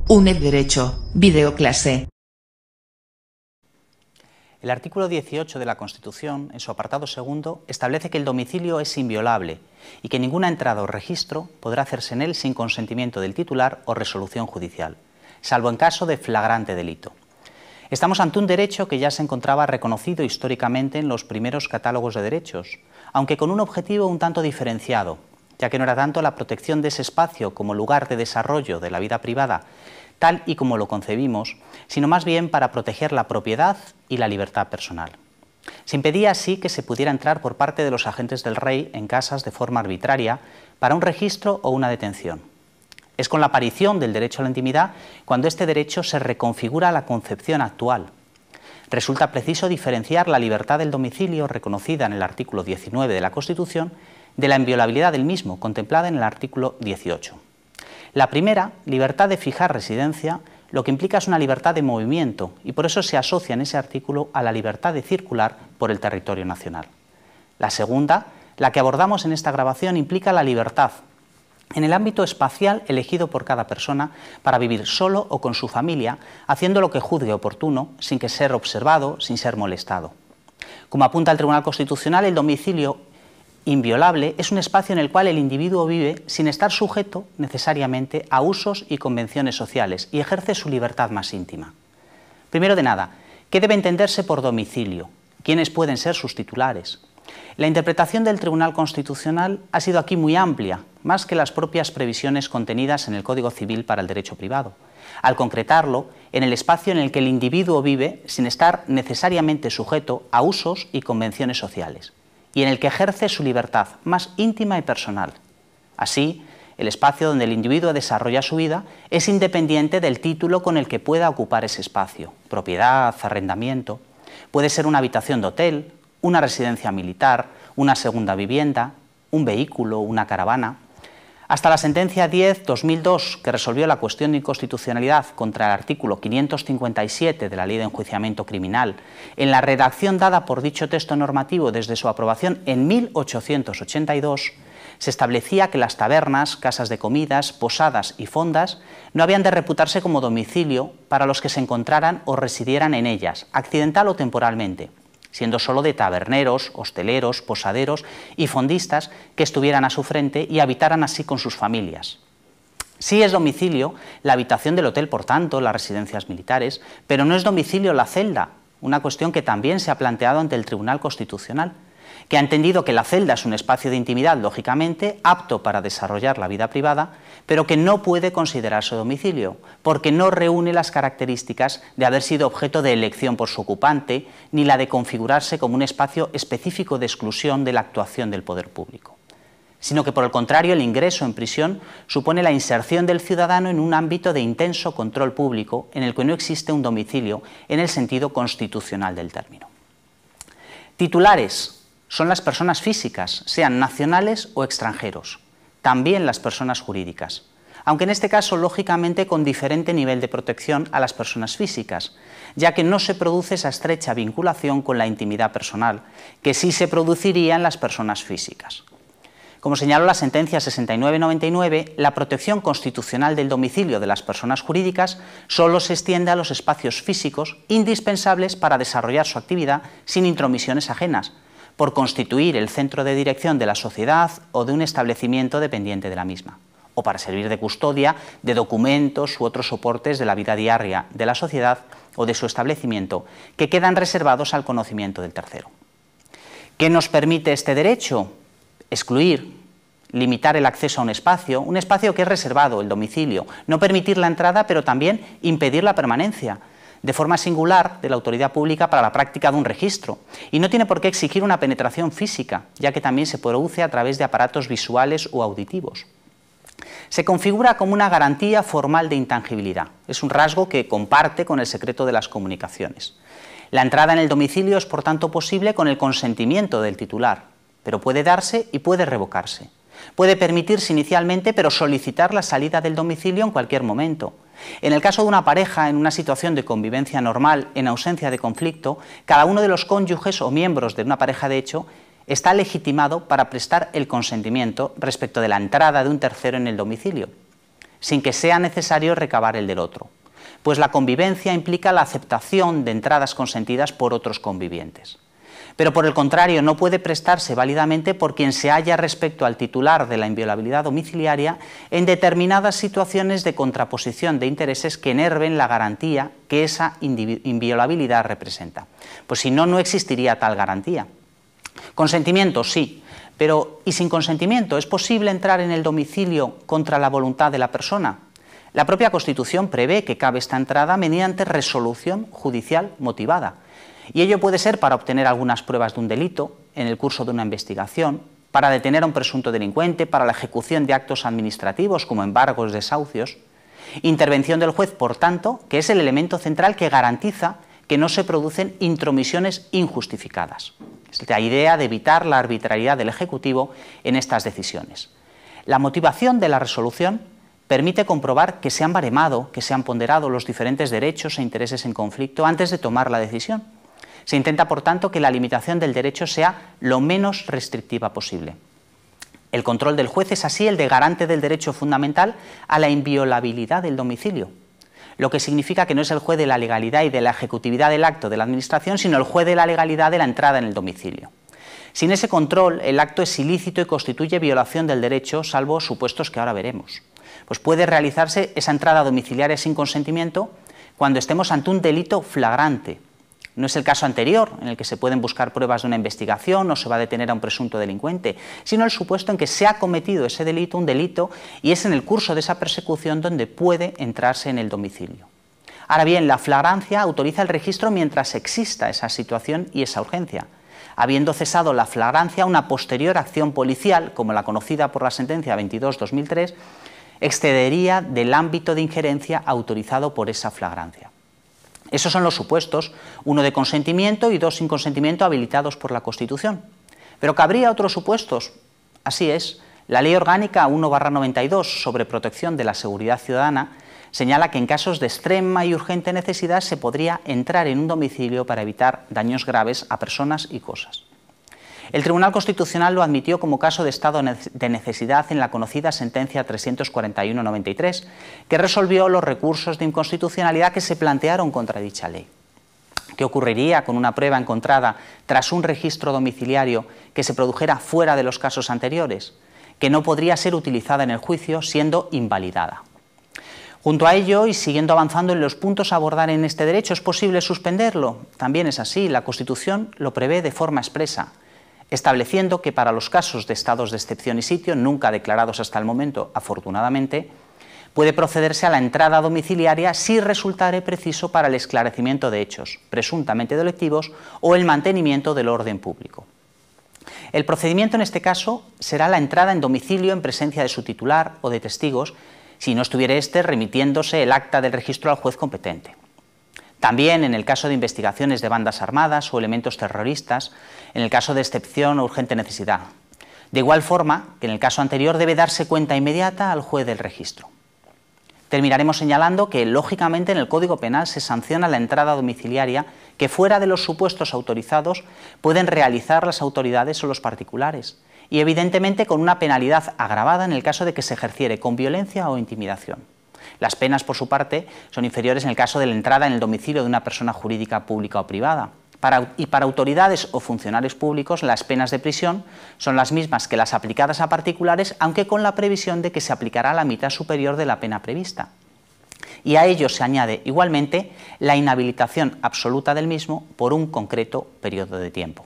UNED Derecho, videoclase. El artículo 18 de la Constitución, en su apartado segundo, establece que el domicilio es inviolable y que ninguna entrada o registro podrá hacerse en él sin consentimiento del titular o resolución judicial, salvo en caso de flagrante delito. Estamos ante un derecho que ya se encontraba reconocido históricamente en los primeros catálogos de derechos, aunque con un objetivo un tanto diferenciado, ya que no era tanto la protección de ese espacio como lugar de desarrollo de la vida privada, tal y como lo concebimos, sino más bien para proteger la propiedad y la libertad personal. Se impedía así que se pudiera entrar por parte de los agentes del rey en casas de forma arbitraria para un registro o una detención. Es con la aparición del derecho a la intimidad cuando este derecho se reconfigura a la concepción actual. Resulta preciso diferenciar la libertad del domicilio reconocida en el artículo 19 de la Constitución de la inviolabilidad del mismo, contemplada en el artículo 18. La primera, libertad de fijar residencia, lo que implica es una libertad de movimiento y por eso se asocia en ese artículo a la libertad de circular por el territorio nacional. La segunda, la que abordamos en esta grabación, implica la libertad en el ámbito espacial elegido por cada persona para vivir solo o con su familia, haciendo lo que juzgue oportuno, sin que ser observado, sin ser molestado. Como apunta el Tribunal Constitucional, el domicilio inviolable es un espacio en el cual el individuo vive sin estar sujeto necesariamente a usos y convenciones sociales y ejerce su libertad más íntima. Primero de nada, ¿qué debe entenderse por domicilio? ¿Quiénes pueden ser sus titulares? La interpretación del Tribunal Constitucional ha sido aquí muy amplia, más que las propias previsiones contenidas en el Código Civil para el derecho privado, al concretarlo en el espacio en el que el individuo vive sin estar necesariamente sujeto a usos y convenciones sociales, y en el que ejerce su libertad más íntima y personal. Así, el espacio donde el individuo desarrolla su vida es independiente del título con el que pueda ocupar ese espacio, propiedad, arrendamiento. Puede ser una habitación de hotel, una residencia militar, una segunda vivienda, un vehículo, una caravana. Hasta la sentencia 10/2002, que resolvió la cuestión de inconstitucionalidad contra el artículo 557 de la Ley de Enjuiciamiento Criminal, en la redacción dada por dicho texto normativo desde su aprobación en 1882, se establecía que las tabernas, casas de comidas, posadas y fondas no habían de reputarse como domicilio para los que se encontraran o residieran en ellas, accidental o temporalmente, siendo solo de taberneros, hosteleros, posaderos y fondistas que estuvieran a su frente y habitaran así con sus familias. Sí es domicilio la habitación del hotel, por tanto, las residencias militares, pero no es domicilio la celda, una cuestión que también se ha planteado ante el Tribunal Constitucional, que ha entendido que la celda es un espacio de intimidad, lógicamente, apto para desarrollar la vida privada, pero que no puede considerarse domicilio, porque no reúne las características de haber sido objeto de elección por su ocupante, ni la de configurarse como un espacio específico de exclusión de la actuación del poder público, sino que, por el contrario, el ingreso en prisión supone la inserción del ciudadano en un ámbito de intenso control público en el que no existe un domicilio en el sentido constitucional del término. Titulares son las personas físicas, sean nacionales o extranjeros, también las personas jurídicas, aunque en este caso, lógicamente, con diferente nivel de protección a las personas físicas, ya que no se produce esa estrecha vinculación con la intimidad personal, que sí se produciría en las personas físicas. Como señaló la sentencia 69/99, la protección constitucional del domicilio de las personas jurídicas solo se extiende a los espacios físicos indispensables para desarrollar su actividad sin intromisiones ajenas, por constituir el centro de dirección de la sociedad o de un establecimiento dependiente de la misma, o para servir de custodia de documentos u otros soportes de la vida diaria de la sociedad o de su establecimiento que quedan reservados al conocimiento del tercero. ¿Qué nos permite este derecho? Excluir, limitar el acceso a un espacio que es reservado, el domicilio, no permitir la entrada, pero también impedir la permanencia, de forma singular de la autoridad pública para la práctica de un registro, y no tiene por qué exigir una penetración física, ya que también se produce a través de aparatos visuales o auditivos. Se configura como una garantía formal de intangibilidad, es un rasgo que comparte con el secreto de las comunicaciones. La entrada en el domicilio es por tanto posible con el consentimiento del titular, pero puede darse y puede revocarse. Puede permitirse inicialmente, pero solicitar la salida del domicilio en cualquier momento. En el caso de una pareja en una situación de convivencia normal, en ausencia de conflicto, cada uno de los cónyuges o miembros de una pareja de hecho está legitimado para prestar el consentimiento respecto de la entrada de un tercero en el domicilio. sin que sea necesario recabar el del otro, pues la convivencia implica la aceptación de entradas consentidas por otros convivientes. Pero por el contrario, no puede prestarse válidamente por quien se halla respecto al titular de la inviolabilidad domiciliaria en determinadas situaciones de contraposición de intereses que enerven la garantía que esa inviolabilidad representa. Pues si no, no existiría tal garantía. Consentimiento, sí, pero ¿y sin consentimiento? ¿Es posible entrar en el domicilio contra la voluntad de la persona? La propia Constitución prevé que cabe esta entrada mediante resolución judicial motivada. Y ello puede ser para obtener algunas pruebas de un delito, en el curso de una investigación, para detener a un presunto delincuente, para la ejecución de actos administrativos como embargos, desahucios. Intervención del juez, por tanto, que es el elemento central que garantiza que no se producen intromisiones injustificadas. Es la idea de evitar la arbitrariedad del Ejecutivo en estas decisiones. La motivación de la resolución permite comprobar que se han baremado, que se han ponderado los diferentes derechos e intereses en conflicto antes de tomar la decisión. Se intenta, por tanto, que la limitación del derecho sea lo menos restrictiva posible. El control del juez es así el de garante del derecho fundamental a la inviolabilidad del domicilio, lo que significa que no es el juez de la legalidad y de la ejecutividad del acto de la Administración, sino el juez de la legalidad de la entrada en el domicilio. Sin ese control, el acto es ilícito y constituye violación del derecho, salvo supuestos que ahora veremos. Pues puede realizarse esa entrada domiciliaria sin consentimiento cuando estemos ante un delito flagrante. No es el caso anterior, en el que se pueden buscar pruebas de una investigación o se va a detener a un presunto delincuente, sino el supuesto en que se ha cometido ese delito, un delito, y es en el curso de esa persecución donde puede entrarse en el domicilio. Ahora bien, la flagrancia autoriza el registro mientras exista esa situación y esa urgencia. Habiendo cesado la flagrancia, una posterior acción policial, como la conocida por la sentencia 22/2003, excedería del ámbito de injerencia autorizado por esa flagrancia. Esos son los supuestos, uno de consentimiento y dos sin consentimiento habilitados por la Constitución. Pero cabría otros supuestos. Así es, la Ley Orgánica 1/92 sobre protección de la seguridad ciudadana señala que en casos de extrema y urgente necesidad se podría entrar en un domicilio para evitar daños graves a personas y cosas. El Tribunal Constitucional lo admitió como caso de estado de necesidad en la conocida sentencia 341/93, que resolvió los recursos de inconstitucionalidad que se plantearon contra dicha ley. ¿Qué ocurriría con una prueba encontrada tras un registro domiciliario que se produjera fuera de los casos anteriores? Que no podría ser utilizada en el juicio, siendo invalidada. Junto a ello, y siguiendo avanzando en los puntos a abordar en este derecho, ¿es posible suspenderlo? También es así, la Constitución lo prevé de forma expresa, estableciendo que para los casos de estados de excepción y sitio, nunca declarados hasta el momento, afortunadamente, puede procederse a la entrada domiciliaria si resultare preciso para el esclarecimiento de hechos presuntamente delictivos o el mantenimiento del orden público. El procedimiento en este caso será la entrada en domicilio en presencia de su titular o de testigos, si no estuviera éste remitiéndose el acta del registro al juez competente. También en el caso de investigaciones de bandas armadas o elementos terroristas, en el caso de excepción o urgente necesidad. De igual forma que en el caso anterior debe darse cuenta inmediata al juez del registro. Terminaremos señalando que, lógicamente, en el Código Penal se sanciona la entrada domiciliaria que, fuera de los supuestos autorizados, pueden realizar las autoridades o los particulares, y evidentemente con una penalidad agravada en el caso de que se ejerciere con violencia o intimidación. Las penas, por su parte, son inferiores en el caso de la entrada en el domicilio de una persona jurídica pública o privada. Para autoridades o funcionarios públicos, las penas de prisión son las mismas que las aplicadas a particulares, aunque con la previsión de que se aplicará la mitad superior de la pena prevista. Y a ello se añade igualmente la inhabilitación absoluta del mismo por un concreto periodo de tiempo.